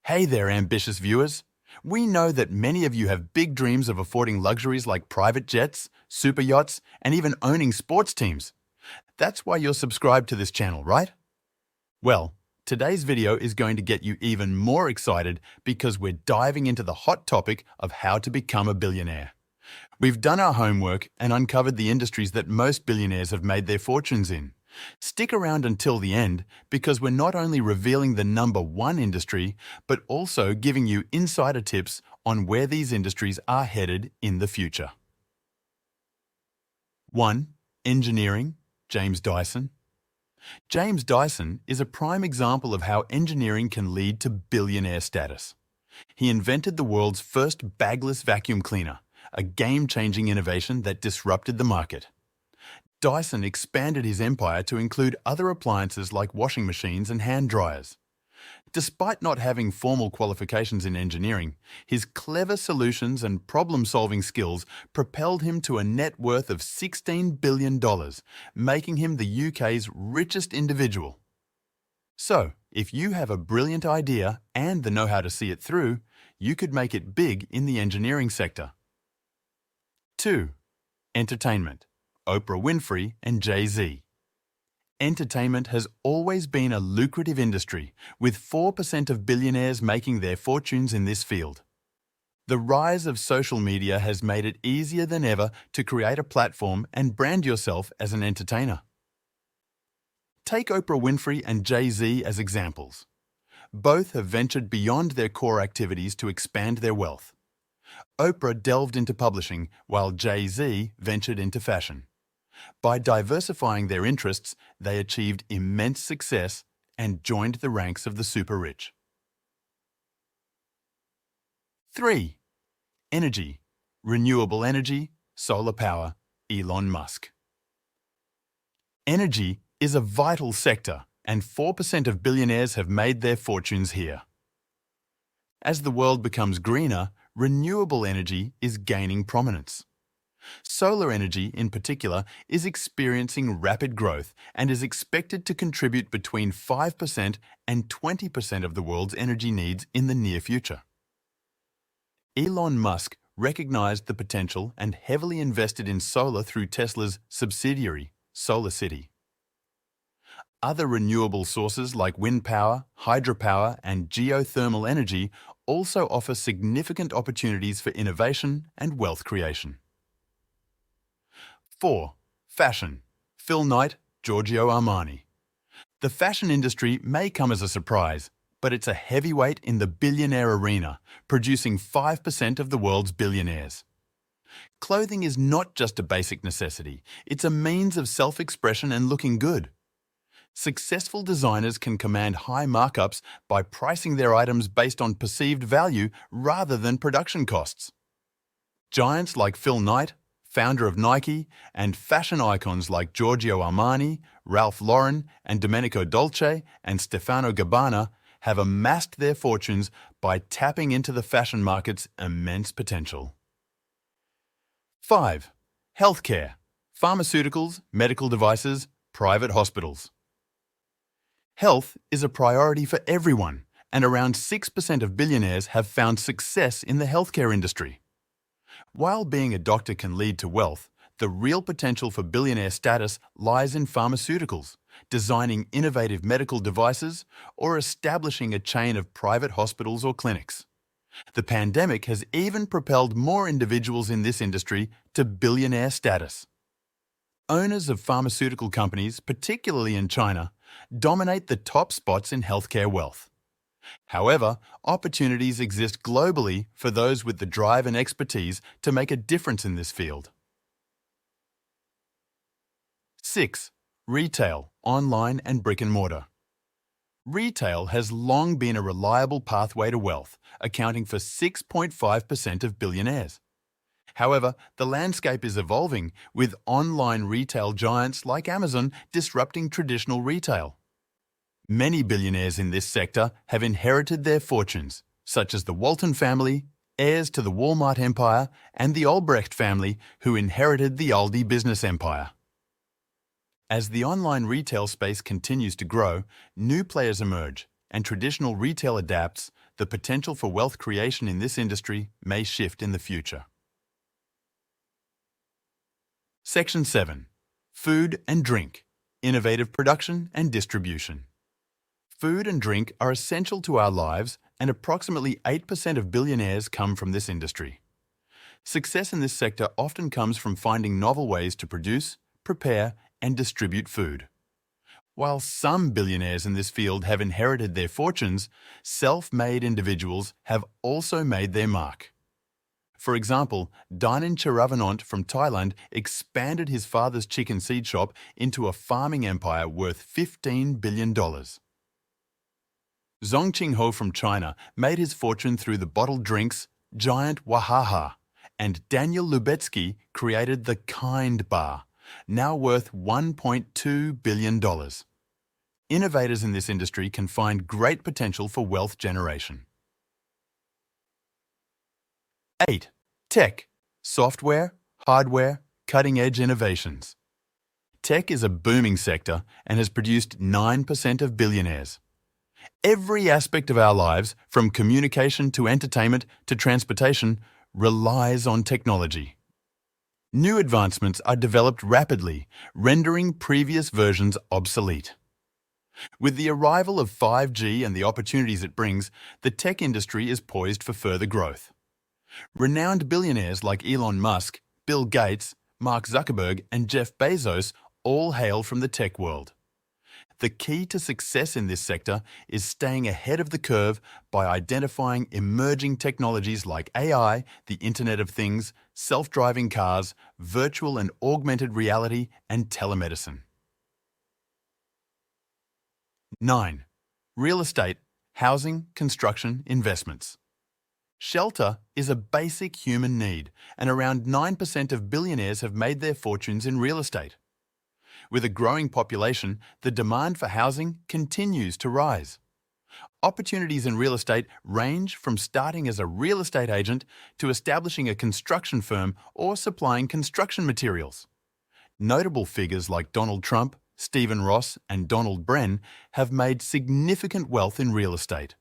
Hey there, ambitious viewers. We know that many of you have big dreams of affording luxuries like private jets, super yachts, and even owning sports teams. That's why you're subscribed to this channel, right? Well, today's video is going to get you even more excited because we're diving into the hot topic of how to become a billionaire. We've done our homework and uncovered the industries that most billionaires have made their fortunes in. Stick around until the end because we're not only revealing the number one industry, but also giving you insider tips on where these industries are headed in the future. 1. Engineering, James Dyson. James Dyson is a prime example of how engineering can lead to billionaire status. He invented the world's first bagless vacuum cleaner, a game-changing innovation that disrupted the market. Dyson expanded his empire to include other appliances like washing machines and hand dryers. Despite not having formal qualifications in engineering, his clever solutions and problem-solving skills propelled him to a net worth of $16 billion, making him the UK's richest individual. So, if you have a brilliant idea and the know-how to see it through, you could make it big in the engineering sector. 2. Entertainment. Oprah Winfrey and Jay-Z. Entertainment has always been a lucrative industry, with 4% of billionaires making their fortunes in this field. The rise of social media has made it easier than ever to create a platform and brand yourself as an entertainer. Take Oprah Winfrey and Jay-Z as examples. Both have ventured beyond their core activities to expand their wealth. Oprah delved into publishing, while Jay-Z ventured into fashion. By diversifying their interests, they achieved immense success and joined the ranks of the super rich. 3. Energy, renewable energy, solar power, Elon Musk. Energy is a vital sector, and 4% of billionaires have made their fortunes here. As the world becomes greener, renewable energy is gaining prominence. Solar energy, in particular, is experiencing rapid growth and is expected to contribute between 5% and 20% of the world's energy needs in the near future. Elon Musk recognized the potential and heavily invested in solar through Tesla's subsidiary, SolarCity. Other renewable sources like wind power, hydropower, and geothermal energy also offer significant opportunities for innovation and wealth creation. 4. Fashion. Phil Knight, Giorgio Armani. The fashion industry may come as a surprise, but it's a heavyweight in the billionaire arena, producing 5% of the world's billionaires. Clothing is not just a basic necessity, it's a means of self-expression and looking good. Successful designers can command high markups by pricing their items based on perceived value rather than production costs. Giants like Phil Knight, founder of Nike, and fashion icons like Giorgio Armani, Ralph Lauren, and Domenico Dolce and Stefano Gabbana have amassed their fortunes by tapping into the fashion market's immense potential. 5. Healthcare, pharmaceuticals, medical devices, private hospitals. Health is a priority for everyone, and around 6% of billionaires have found success in the healthcare industry. While being a doctor can lead to wealth, the real potential for billionaire status lies in pharmaceuticals, designing innovative medical devices, or establishing a chain of private hospitals or clinics. The pandemic has even propelled more individuals in this industry to billionaire status. Owners of pharmaceutical companies, particularly in China, dominate the top spots in healthcare wealth. However, opportunities exist globally for those with the drive and expertise to make a difference in this field. 6. Retail, online and brick and mortar. Retail has long been a reliable pathway to wealth, accounting for 6.5% of billionaires. However, the landscape is evolving, with online retail giants like Amazon disrupting traditional retail. Many billionaires in this sector have inherited their fortunes, such as the Walton family, heirs to the Walmart empire, and the Albrecht family, who inherited the Aldi business empire. As the online retail space continues to grow, new players emerge, and traditional retail adapts, the potential for wealth creation in this industry may shift in the future. Section 7. Food and drink, innovative production and distribution. Food and drink are essential to our lives, and approximately 8% of billionaires come from this industry. Success in this sector often comes from finding novel ways to produce, prepare, and distribute food. While some billionaires in this field have inherited their fortunes, self-made individuals have also made their mark. For example, Dinan Chiravanont from Thailand expanded his father's chicken seed shop into a farming empire worth $15 billion. Zhong Qingho from China made his fortune through the bottled drinks giant Wahaha, and Daniel Lubetzky created the Kind Bar, now worth $1.2 billion. Innovators in this industry can find great potential for wealth generation. 8. Tech, software, hardware, cutting-edge innovations. Tech is a booming sector and has produced 9% of billionaires. Every aspect of our lives, from communication to entertainment to transportation, relies on technology. New advancements are developed rapidly, rendering previous versions obsolete. With the arrival of 5G and the opportunities it brings, the tech industry is poised for further growth. Renowned billionaires like Elon Musk, Bill Gates, Mark Zuckerberg, and Jeff Bezos all hail from the tech world. The key to success in this sector is staying ahead of the curve by identifying emerging technologies like AI, the Internet of Things, self-driving cars, virtual and augmented reality, and telemedicine. 9. Real estate, housing, construction, investments. Shelter is a basic human need, and around 9% of billionaires have made their fortunes in real estate. With a growing population, the demand for housing continues to rise. Opportunities in real estate range from starting as a real estate agent to establishing a construction firm or supplying construction materials. Notable figures like Donald Trump, Stephen Ross, and Donald Bren have made significant wealth in real estate.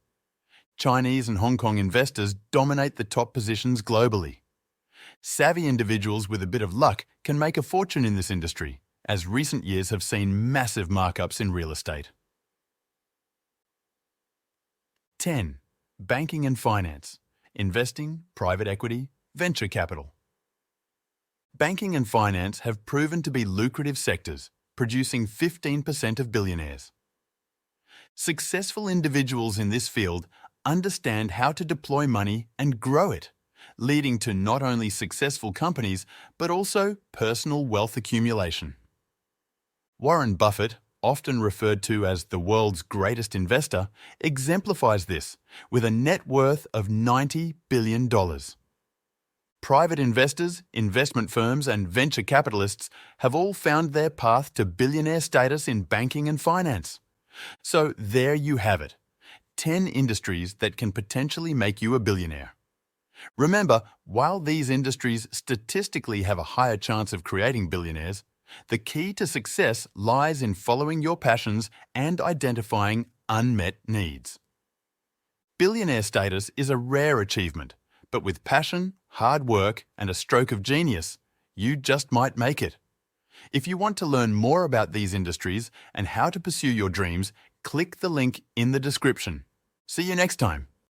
Chinese and Hong Kong investors dominate the top positions globally. Savvy individuals with a bit of luck can make a fortune in this industry, as recent years have seen massive markups in real estate. 10. Banking and finance, investing, private equity, venture capital. Banking and finance have proven to be lucrative sectors, producing 15% of billionaires. Successful individuals in this field understand how to deploy money and grow it, leading to not only successful companies, but also personal wealth accumulation. Warren Buffett, often referred to as the world's greatest investor, exemplifies this with a net worth of $90 billion. Private investors, investment firms, and venture capitalists have all found their path to billionaire status in banking and finance. So there you have it, 10 industries that can potentially make you a billionaire. Remember, while these industries statistically have a higher chance of creating billionaires, the key to success lies in following your passions and identifying unmet needs. Billionaire status is a rare achievement, but with passion, hard work, and a stroke of genius, you just might make it. If you want to learn more about these industries and how to pursue your dreams, click the link in the description. See you next time.